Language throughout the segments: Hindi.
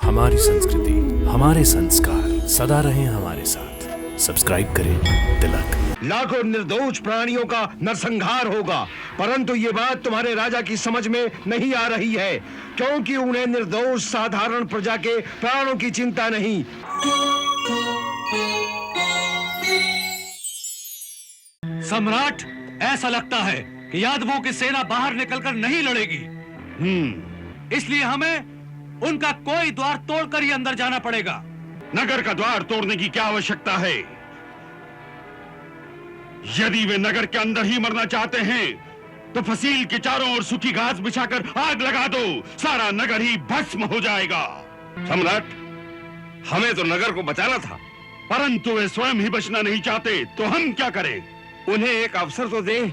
हमारी संस्कृति, हमारे संस्कार सदा रहें हमारे साथ। सब्सक्राइब करें तिलक। लाखों निर्दोष प्राणियों का नरसंहार होगा, परंतु ये बात तुम्हारे राजा की समझ में नहीं आ रही है, क्योंकि उन्हें निर्दोष साधारण प्रजा के प्राणों की चिंता नहीं। सम्राट, ऐसा लगता है कि यादवों की सेना बाहर निकलकर नहीं लड़ेगी। इसलिए हमें उनका कोई द्वार तोड़कर ही अंदर जाना पड़ेगा। नगर का द्वार तोड़ने की क्या आवश्यकता है? यदि वे नगर के अंदर ही मरना चाहते हैं तो फसील के चारों ओर सूखी घास बिछाकर आग लगा दो, सारा नगर ही भस्म हो जाएगा। सम्राट, हमें तो नगर को बचाना था, परंतु वे स्वयं ही बचना नहीं चाहते, तो हम क्या करें? उन्हें एक अवसर तो दें।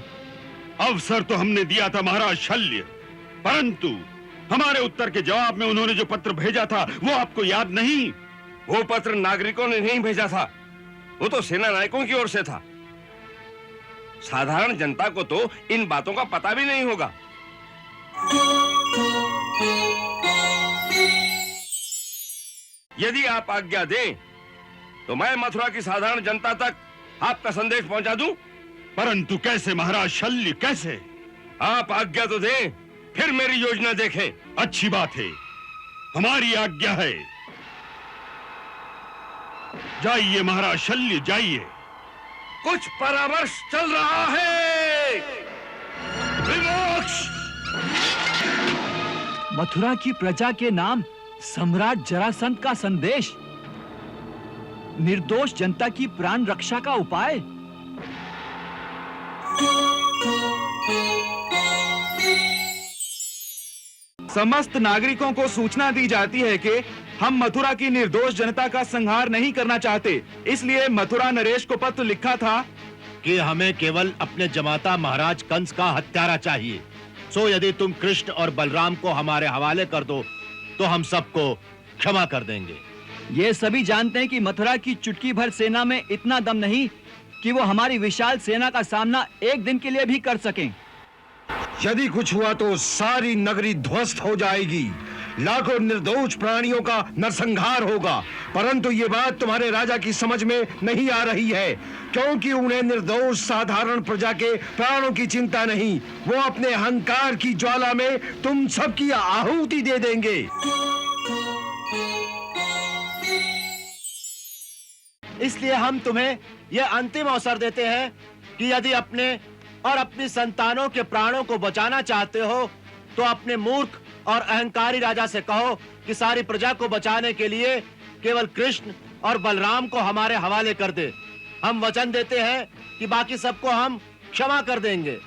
अवसर तो हमने दिया था महाराज शल्य, परंतु हमारे उत्तर के जवाब में उन्होंने जो पत्र भेजा था वो आपको याद नहीं? वो पत्र नागरिकों ने नहीं भेजा था, वो तो सेना नायकों की ओर से था। साधारण जनता को तो इन बातों का पता भी नहीं होगा। यदि आप आज्ञा दें तो मैं मथुरा की साधारण जनता तक आपका संदेश पहुंचा दूं। परंतु कैसे महाराज शल्य, कैसे? आप आज्ञा तो दें, फिर मेरी योजना देखें। अच्छी बात है, हमारी आज्ञा है। जाइए महाराज शल्य, जाइए। कुछ परामर्श चल रहा है। विमोक्ष! मथुरा की प्रजा के नाम सम्राट जरासंध का संदेश, निर्दोष जनता की प्राण रक्षा का उपाय। समस्त नागरिकों को सूचना दी जाती है कि हम मथुरा की निर्दोष जनता का संहार नहीं करना चाहते, इसलिए मथुरा नरेश को पत्र लिखा था कि हमें केवल अपने जमाता महाराज कंस का हत्यारा चाहिए। सो यदि तुम कृष्ण और बलराम को हमारे हवाले कर दो तो हम सबको क्षमा कर देंगे। ये सभी जानते हैं कि मथुरा की चुटकी भर सेना में इतना दम नहीं कि वो हमारी विशाल सेना का सामना एक दिन के लिए भी कर सकें। यदि कुछ हुआ तो सारी नगरी ध्वस्त हो जाएगी, लाखों निर्दोष प्राणियों का नरसंहार होगा, परंतु ये बात तुम्हारे राजा की समझ में नहीं आ रही है, क्योंकि उन्हें निर्दोष साधारण प्रजा के प्राणों की चिंता नहीं। वो अपने अहंकार की ज्वाला में तुम सबकी आहुति दे देंगे। इसलिए हम तुम्हें यह अंतिम अवसर देते हैं कि यदि अपने और अपनी संतानों के प्राणों को बचाना चाहते हो तो अपने मूर्ख और अहंकारी राजा से कहो कि सारी प्रजा को बचाने के लिए केवल कृष्ण और बलराम को हमारे हवाले कर दे। हम वचन देते हैं कि बाकी सबको हम क्षमा कर देंगे।